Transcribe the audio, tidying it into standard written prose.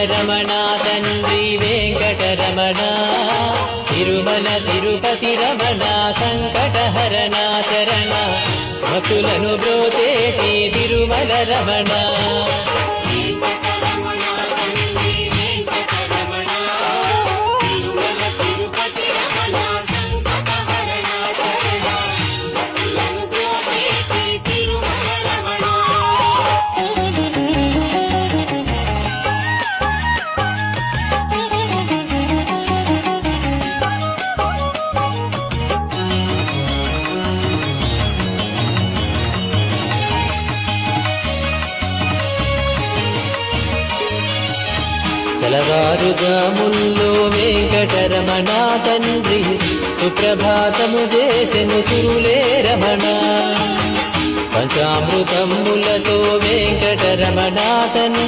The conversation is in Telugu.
రమణ తండ్రి వెంకటరమణ తిరుమల తిరుపతి రమణ సంకటహరణ చరణ భక్తులను బ్రోచేటి తిరుమల రమణ తెలవారుజాముల్లో వెంకటరమణ తండ్రి సుప్రభాతము చేసెను సురులే రమణ పంచామృతములతో వెంకటరమణ తండ్రి